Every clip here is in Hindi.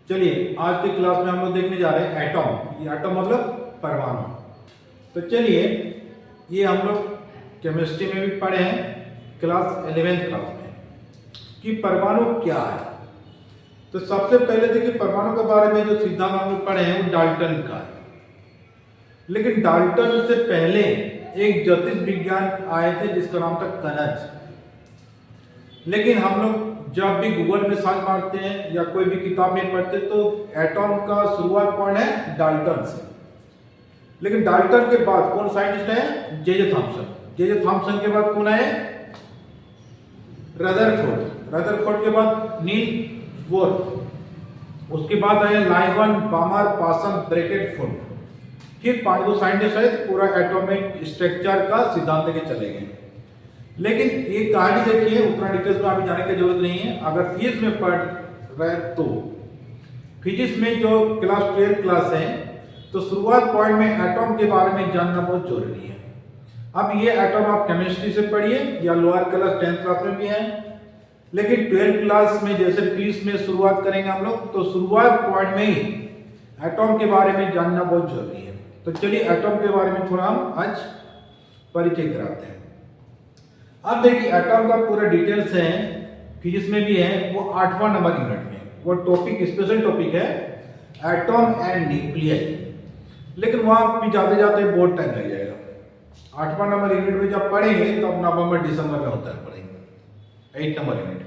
चलिए आज की क्लास में हम लोग देखने जा रहे हैं एटॉम। ये एटॉम मतलब परमाणु। तो चलिए ये हम लोग केमिस्ट्री में भी पढ़े हैं क्लास 11th क्लास में कि परमाणु क्या है। तो सबसे पहले देखिए परमाणु के बारे में जो सिद्धांत हम लोग पढ़े हैं वो डाल्टन का है। लेकिन डाल्टन से पहले एक ज्योतिष विज्ञान आए थे जिसका नाम था कनज। लेकिन हम लोग जब भी गूगल में सर्च मारते हैं या कोई भी किताब में पढ़ते हैं तो एटॉम का शुरुआत पॉइंट है डाल्टन से। लेकिन डाल्टन के बाद कौन साइंटिस्ट है? J Thomson. जे थॉमसन के बाद कौन आए? रदरफोर्ड। रदरफोर्ड के बाद नील बोर। उसके बाद आए लाइवन, बामर, पासन, ब्रैकेटफोर्ड। फिर 5 साइंटिस्ट आए पूरा एटॉमिक स्ट्रक्चर का सिद्धांत के चले गए। लेकिन ये कहानी देखिए उतना डिटेल्स में अभी जाने की जरूरत नहीं है। अगर फिजिक्स में पढ़ रहे तो फिजिक्स में जो क्लास 12 क्लास है तो शुरुआत पॉइंट में एटॉम के बारे में जानना बहुत जरूरी है। अब ये एटॉम आप केमिस्ट्री से पढ़िए या लोअर क्लास 10th क्लास में भी है। लेकिन 12th क्लास में जैसे फिजिक्स में शुरुआत करेंगे हम लोग तो शुरुआत पॉइंट में ही एटॉम के बारे में जानना बहुत जरूरी है। तो चलिए एटॉम के बारे में थोड़ा हम आज परिचय कराते हैं। अब देखिए एटॉम का पूरा डिटेल्स है फिजिक्स में भी है वो 8वां नंबर यूनिट में। वो टॉपिक स्पेशल टॉपिक है एटॉम एंड न्यूक्लियस। लेकिन वहां भी जाते जाते बहुत टाइम लग जाएगा। 8वां नंबर यूनिट में जब पढ़ेंगे तो अब नवंबर दिसंबर में होता है पढ़ेंगे 8 नंबर यूनिट।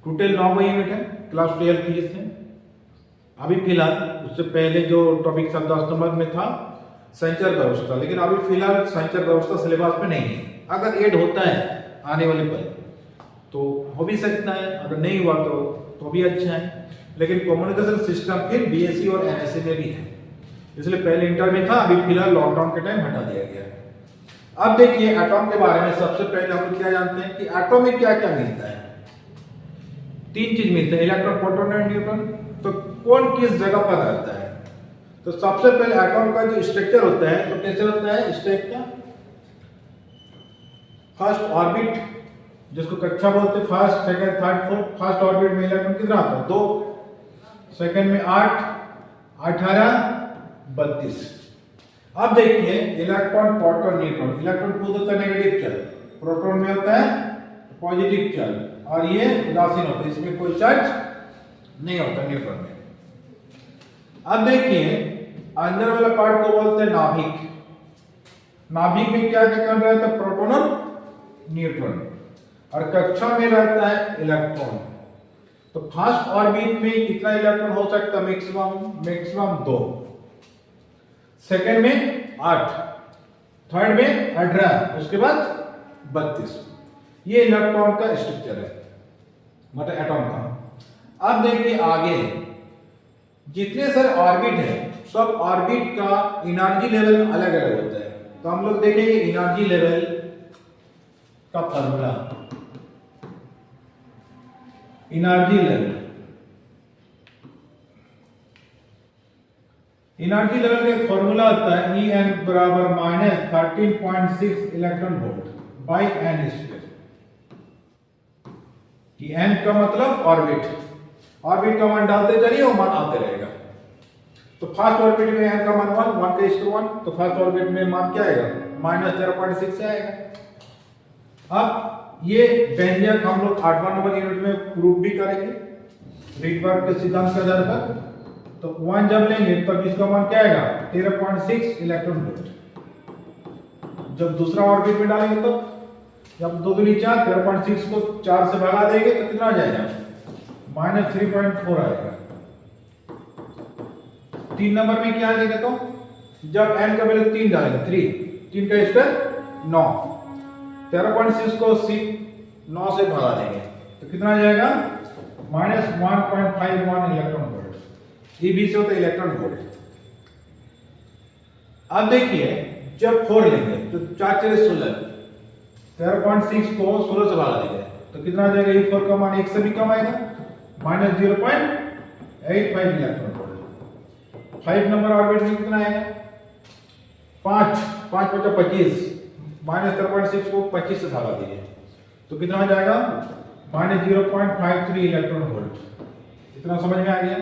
टोटल 9 यूनिट है क्लास 12 फिजिक्स में। अभी फिलहाल उससे पहले जो टॉपिक था 10 नंबर में था संचार व्यवस्था। लेकिन अभी फिलहाल संचार व्यवस्था सिलेबस में नहीं है। अगर ऐड होता है आने वाले पल तो हो भी सकता है, अगर नहीं हुआ तो भी अच्छा है। लेकिन कम्युनिकेशन सिस्टम फिर बीएससी और एनएससी में भी है, इसलिए पहले इंटर में था, अभी फिलहाल लॉकडाउन के टाइम हटा दिया गया है। अब देखिए एटॉम के बारे में सबसे पहले हम क्या जानते हैं कि एटॉम में क्या क्या मिलता है। 3 चीज मिलते हैं, इलेक्ट्रॉन, प्रोटॉन और न्यूट्रॉन। तो कौन किस जगह पर रहता है? तो सबसे पहले एटॉम का जो स्ट्रक्चर होता है तो कैसे होता है इस टाइप का। फर्स्ट ऑर्बिट जिसको कक्षा बोलते हैं, first, second, third, fourth. First orbit में इलेक्ट्रॉन कितना आता है? 2। सेकंड में 8, 18, 32। अब देखिए इलेक्ट्रॉन, प्रोटॉन, न्यूट्रॉन। इलेक्ट्रॉन खुद होता है नेगेटिव चार्ज, प्रोटॉन में होता है पॉजिटिव चार्ज और ये उदासीन होता है, इसमें कोई चार्ज नहीं होता न्यूट्रॉन में। अब देखिए अंदर वाला पार्ट को बोलते हैं नाभिक। नाभिक में क्या क्या कर रहा है? प्रोटॉन और न्यूट्रॉन। और कक्षा में रहता है इलेक्ट्रॉन। तो फर्स्ट ऑर्बिट में कितना इलेक्ट्रॉन हो सकता है? मैक्सिमम 2। सेकंड में 8, थर्ड में 18, उसके बाद 32। ये इलेक्ट्रॉन का स्ट्रक्चर है, मतलब एटॉम का। अब देखिए आगे जितने सारे ऑर्बिट है सब ऑर्बिट का एनर्जी लेवल अलग अलग होता है। तो हम लोग देखेंगे एनर्जी लेवल का फॉर्मूला। एनर्जी लेवल का फॉर्मूला होता है En बराबर -13.6 electron volt by n square. N का मतलब ऑर्बिट। ऑर्बिट का मान डालते चलिए वो मान आते रहेगा। तो फर्स्ट ऑर्बिट में एन का मान 1 का इक्वल 1। तो फर्स्ट ऑर्बिट में मान क्या आएगा? -0.6 से आएगा। अब ये व्यंजक हम लोग 8वां नंबर यूनिट में प्रूफ भी करेंगे रिडबर्ग के सिद्धांत के आधार पर। तो 1 जब लेंगे तब इसका मान क्या आएगा? 13.6 इलेक्ट्रॉन वोल्ट। जब दूसरा ऑर्बिट में डालेंगे तो जब 2 दूनी 4, 13.6 को 4 से भगा देंगे तो कितना आ जाएगा? -3.4 आएगा। 3 नंबर में क्या आ जाएगा? तो जब n का वैल्यू 3 डालेंगे 3 का स्क्वायर 9, 13.6 को 9 से भगा देंगे तो कितना आ जाएगा? -1.51 इलेक्ट्रॉन वोल्ट। ये भी से होता है इलेक्ट्रॉन वोल्ट। अब देखिए जब 4 लेंगे तो 4 4 16, 13.6 को 16 से भगा देंगे तो कितना आ जाएगा? 4 का मान 1 से भी कम आएगा, -0.85 इलेक्ट्रॉन वोल्ट। 5 नंबर ऑर्बिट में कितना आएगा? 5 5 × 25, -13.6 को 25 से भगा दीजिए तो कितना आ जाएगा? -0.53 इलेक्ट्रॉन वोल्ट। इतना समझ में आ गया।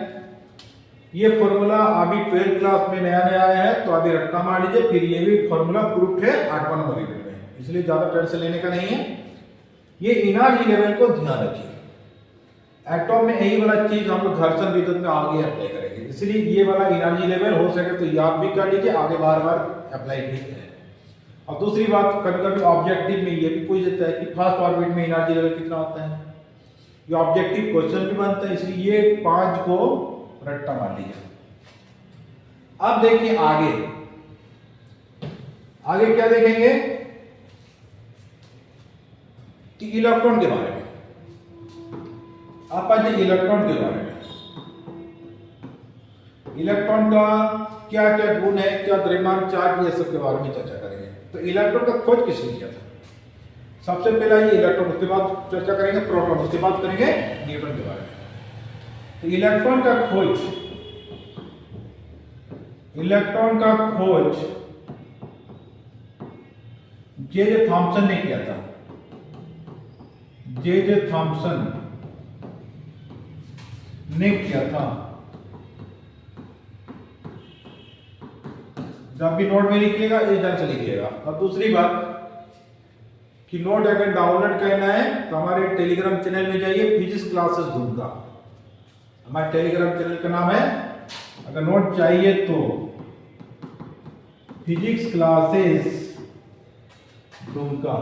ये फॉर्मूला अभी 12th क्लास में नया नया आया है, तो अभी रट्टा मार लीजिए, फिर ये भी फॉर्मूला प्रूफ है 8वां नंबर यूनिट में, इसलिए ज्यादा टेंशन लेने का नहीं है। ये एनर्जी लेवल को ध्यान रखिए, एटॉम में यही वाला चीज हम लोग घर्षण विद्युत में आगे अप्लाई करेंगे, इसलिए ये वाला एनर्जी लेवल हो सके तो याद भी कर लीजिए, आगे बार बार अप्लाई भी है। और दूसरी बात, कभी कभी ऑब्जेक्टिव में ये भी पूछ देता है कि फर्स्ट ऑर्बिट में एनर्जी लेवल कितना होता है, ये ऑब्जेक्टिव क्वेश्चन भी बनता है, इसलिए ये 5 को रट्टा मार लीजिए। अब देखिए आगे आगे क्या देखेंगे कि इलेक्ट्रॉन के बारे में, आप आज इलेक्ट्रॉन के बारे में, इलेक्ट्रॉन का क्या क्या गुण है, क्या द्रव्यमान चार्ज, ये सब के बारे में चर्चा करेंगे। तो इलेक्ट्रॉन का खोज किसने किया था? सबसे पहला ये इलेक्ट्रॉन, उसके बाद चर्चा करेंगे प्रोटॉन, उसके बाद करेंगे न्यूट्रॉन के बारे में। तो इलेक्ट्रॉन का खोज, इलेक्ट्रॉन का खोज जे थॉम्सन ने किया था, जे थॉम्सन ने किया था। जब भी नोट में लिखिएगा इस ढंग से लिखिएगा। और दूसरी बात कि नोट अगर डाउनलोड करना है तो हमारे टेलीग्राम चैनल में जाइए, फिजिक्स क्लासेस ढूंढा, हमारे टेलीग्राम चैनल का नाम है। अगर नोट चाहिए तो फिजिक्स क्लासेस ढूंढा,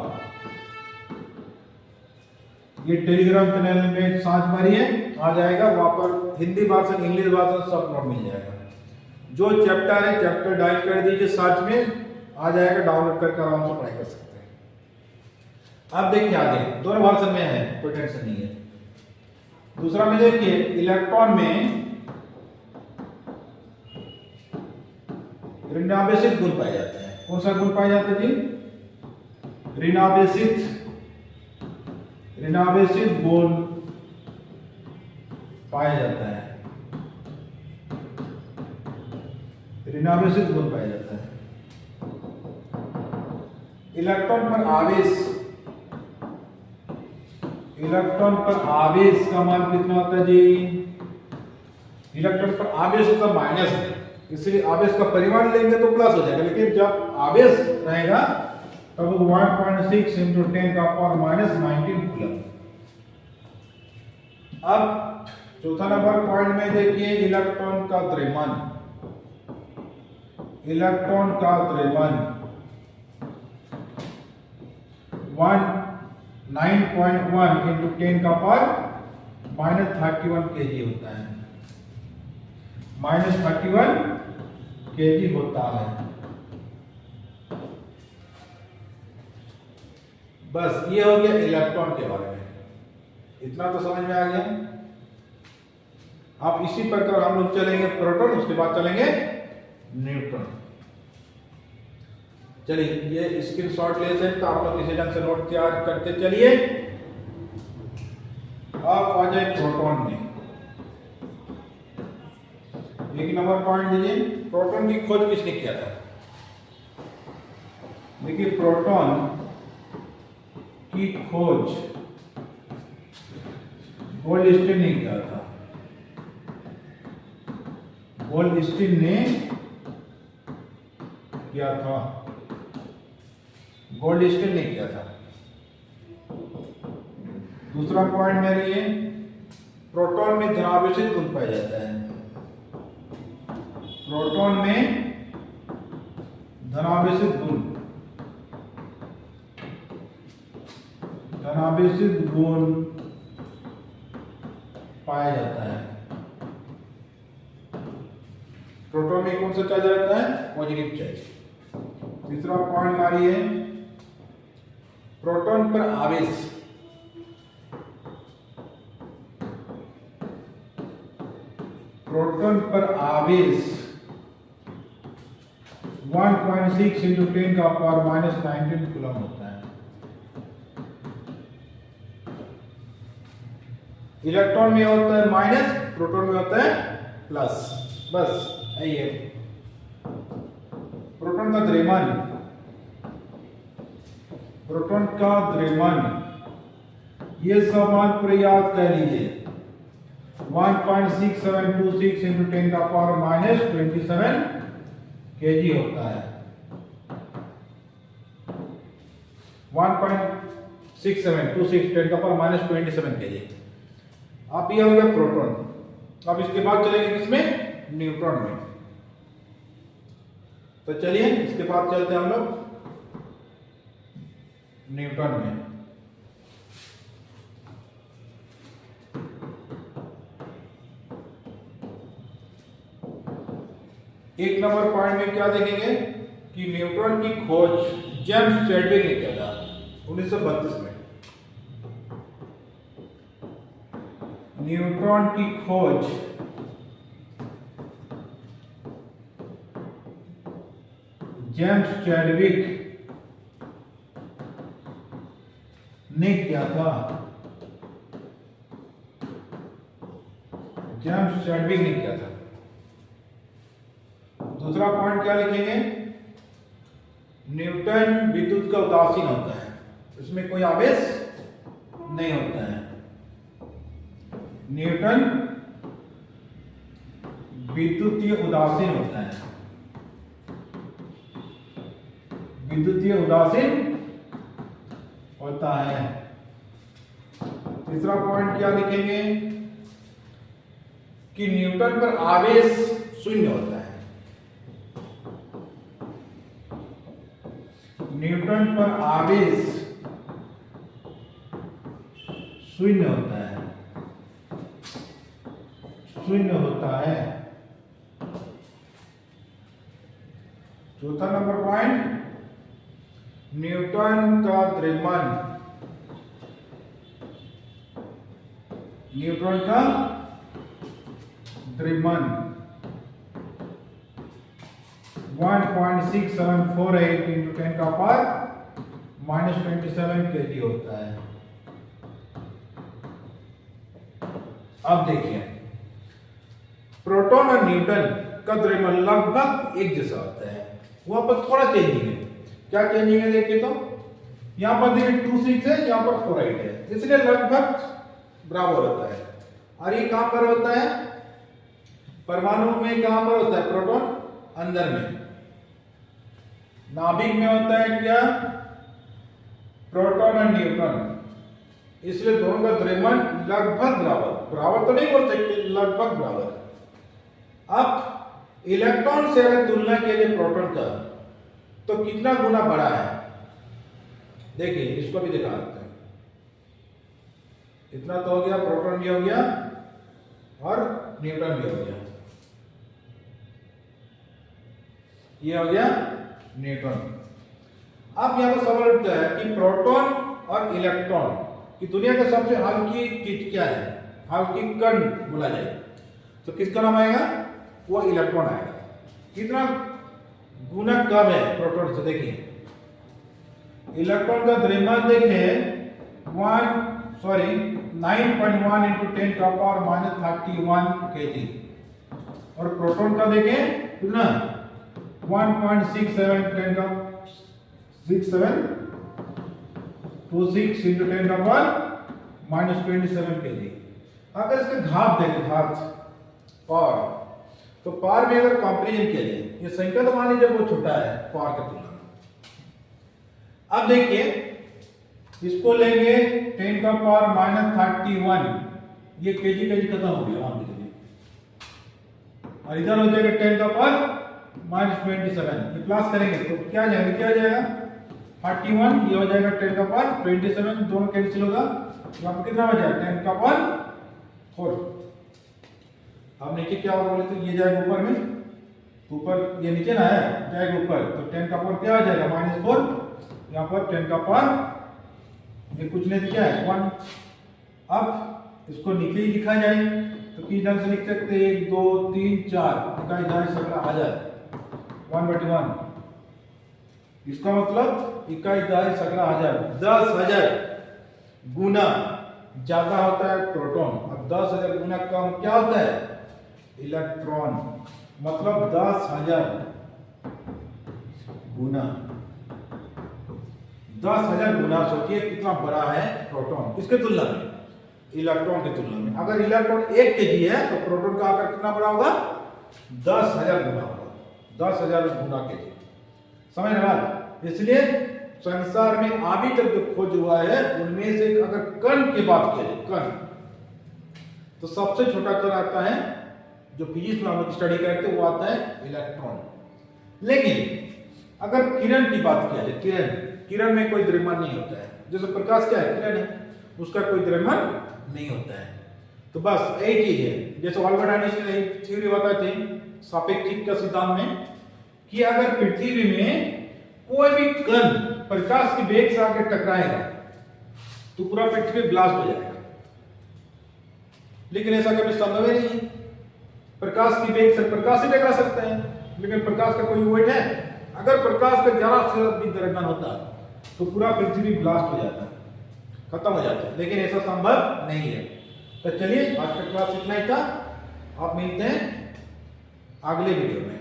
ये टेलीग्राम चैनल में सर्च मारिए, आ जाएगा, वहां पर हिंदी वर्जन इंग्लिश वर्जन सब नोट मिल जाएगा। जो चैप्टर है चैप्टर डायल कर दीजिए सर्च में, आ जाएगा, डाउनलोड करके आराम से पढ़ाई कर सकते हैं। अब देखिए आगे दोनों वर्जन में है, कोई टेंशन नहीं है। दूसरा में देखिए इलेक्ट्रॉन में ऋणावेशित गुण पाए जाते हैं। कौन सा गुण पाए जाते हैं जी? ऋणावेशित गुण पाया जाता है, ऋणावेशित गुण पाया जाता है। इलेक्ट्रॉन पर आवेश, इलेक्ट्रॉन पर आवेश का मान कितना होता है जी? इलेक्ट्रॉन पर आवेश होता माइनस है, इसलिए आवेश का परिमाण लेंगे तो प्लस हो जाएगा, लेकिन जब आवेश रहेगा तब 1.6 into 10 का पावर माइनस 19 कूलम। अब चौथा नंबर पॉइंट में देखिए इलेक्ट्रॉन का द्रव्यमान, इलेक्ट्रॉन का द्रव्यमान 9.1 into 10 का पावर माइनस 31 kg होता है, माइनस 31 kg होता है। बस ये हो गया इलेक्ट्रॉन के बारे में, इतना तो समझ में आ गया। अब इसी प्रकार हम लोग चलेंगे प्रोटॉन, उसके बाद चलेंगे न्यूट्रॉन। चलिए ये स्क्रीनशॉट ले सकते, आप लोग इसी ढंग से नोट तैयार करते चलिए। अब आ जाए प्रोटॉन में, एक नंबर पॉइंट दीजिए, प्रोटॉन की खोज किसने किया था? देखिए प्रोटॉन की खोज गोल्डस्टीन ने किया था, गोल्डस्टीन ने किया था, गोल्डस्टीन ने किया था। दूसरा पॉइंट मेरे लिए, प्रोटॉन में धनावेशित गुण पाया जाता है, प्रोटॉन में धनावेशित गुण, धनावेशित गुण पाया जाता है। प्रोटॉन में कौन सा चार्ज रहता है? Positive charge. तीसरा पॉइंट मारिए, प्रोटॉन पर आवेश, प्रोटॉन पर आवेश 1.6 into 10 का पावर माइनस 19 कूलम होता है। इलेक्ट्रॉन में होता है माइनस, प्रोटॉन में होता है प्लस, बस यही है। प्रोटॉन का द्रव्यमान, प्रोटॉन का द्रव्यमान, ये समान प्रयास कर लीजिए। 1.6726 into 10 का पावर माइनस 27 kg होता है। 1.6726 10 का पावर माइनस 27 kg। अब ये हो गया प्रोटॉन। अब इसके बाद चलेंगे किसमें? न्यूट्रॉन में। तो चलिए इसके बाद चलते हैं हम लोग न्यूट्रॉन में। एक नंबर पॉइंट में क्या देखेंगे कि न्यूट्रॉन की खोज जेम्स चैडविक ने किया था 1932 में। न्यूट्रॉन की खोज जेम्स चैडविक ने किया था। जेम्स चैडविक ने किया था। दूसरा पॉइंट क्या लिखेंगे? न्यूटन विद्युत का उदासीन होता है, इसमें कोई आवेश नहीं होता है। न्यूटन विद्युतीय उदासीन होता है। विद्युतीय उदासीन होता है। तीसरा पॉइंट क्या लिखेंगे कि न्यूटन पर आवेश शून्य होता है। न्यूटन पर आवेश शून्य होता है। शून्य होता है। चौथा नंबर पॉइंट, न्यूटन का द्रव्यमान, न्यूट्रॉन का द्रव्यमान 1.6748 into 10 का पावर माइनस 27 kg होता है। अब देखिए प्रोटॉन और न्यूटन का द्रव्यमान लगभग एक जैसा होता है, वहां पर थोड़ा चेंजिंग है। क्या चेंजिंग है देखिए तो यहां पर देखिए 26 है, यहां पर 48 है, इसलिए लगभग बराबर होता है। और ये कहां पर होता है? परमाणु में कहां पर होता है? प्रोटॉन अंदर में, नाभिक में होता है क्या? प्रोटॉन और न्यूट्रॉन, इसलिए दोनों का द्रव्यमान लगभग बराबर, बराबर तो नहीं बोल सकते, लगभग बराबर। अब इलेक्ट्रॉन से अगर तुलना के लिए प्रोटॉन का तो कितना गुना बड़ा है? देखिए इसको भी दिखा देते हैं। इतना तो हो गया, प्रोटॉन भी हो गया और न्यूट्रॉन भी हो गया। ये हो गया न्यूट्रॉन। अब यहां पर सवाल उठता है कि प्रोटॉन और इलेक्ट्रॉन की दुनिया का सबसे हल्की चीज क्या है? हल्की कण बोला जाए तो किसका नाम आएगा? वो इलेक्ट्रॉन आएगा। कितना गुना कम है प्रोटॉन से? देखिए इलेक्ट्रॉन का द्रव्यमान देखिए 9.1 into 10 का पावर माइनस 31 kg और प्रोटॉन का देखें कितना 1.67 10 का 6726 into 10 का पावर माइनस 27 kg। अगर इसके घात देखें, घात पावर, तो पावर में अगर कंपैरिजन किया जाए, ये संख्या तो मान लीजिए वो छोटा है पावर की तुलना में। अब देखिए इसको लेंगे 10 का पावर माइनस 31, ये केजी केजी खत्म हो गया मान लीजिए, और इधर हो जाएगा 10 का पावर माइनस 27, ये प्लस करेंगे तो क्या जाएगा? क्या जाएगा 31, ये हो जाएगा 10 का पावर 27, दोनों कैंसिल होगा, यहाँ पर कितना बचा? 10 का पावर 4। अब नीचे क्या होगा बोले तो ये जाएगा ऊपर में, ऊपर ये नीचे ना है, जाएगा ऊपर, तो 10 का पावर क्या आ जाएगा? -4। यहाँ पर 10 का पावर ये कुछ नहीं क्या है 1। अब इसको नीचे ही लिखा जाए तो किस ढंग से लिख सकते हैं? 1 2 3 4 इकाई दाई सकरा 1000 1/1। इसका मतलब इकाई दाई सकरा 1000 10,000 गुना ज्यादा होता है प्रोटॉन, और 10,000 गुना कम क्या होता है? इलेक्ट्रॉन। मतलब 10,000 गुना, 10,000 गुना। सोचिए कितना बड़ा है प्रोटॉन किसके तुलना में? इलेक्ट्रॉन की तुलना में। अगर इलेक्ट्रॉन 1 केजी है तो प्रोटॉन का आकार कितना बड़ा होगा? 10,000 गुना होगा, 10,000 गुना केजी। समझ रहे आप? इसलिए संसार में अभी तक जो खोज हुआ है उनमें से अगर कण की बात करें, कण, तो सबसे छोटा कण आता है जो फिजिक्स में हम लोग स्टडी करते हैं, वो आता है इलेक्ट्रॉन। लेकिन अगर किरण की बात किया जाए, किरण, किरण में कोई द्रव्यमान नहीं होता है। जैसे प्रकाश क्या है? किरण है, उसका कोई द्रव्यमान नहीं होता है। तो बस एक चीज है, जैसे अल्बर्ट आइंस्टाइन ने थ्योरी बताई थी सापेक्षिकता का सिद्धांत में, कि अगर पृथ्वी में कोई भी कण प्रकाश के वेग से आकर टकराएगा तो पूरा पृथ्वी ब्लास्ट हो जाएगा। लेकिन ऐसा कभी संभव ही नहीं है। प्रकाश की वेग से प्रकाश ही टकरा सकता है, लेकिन प्रकाश का कोई वेट है? अगर प्रकाश का जरा से भी द्रव्यमान होता तो पूरा पृथ्वी ब्लास्ट हो जाता, खत्म हो जाता है। लेकिन ऐसा संभव नहीं है। तो चलिए आज का क्लास इतना ही था। आप मिलते हैं अगले वीडियो में।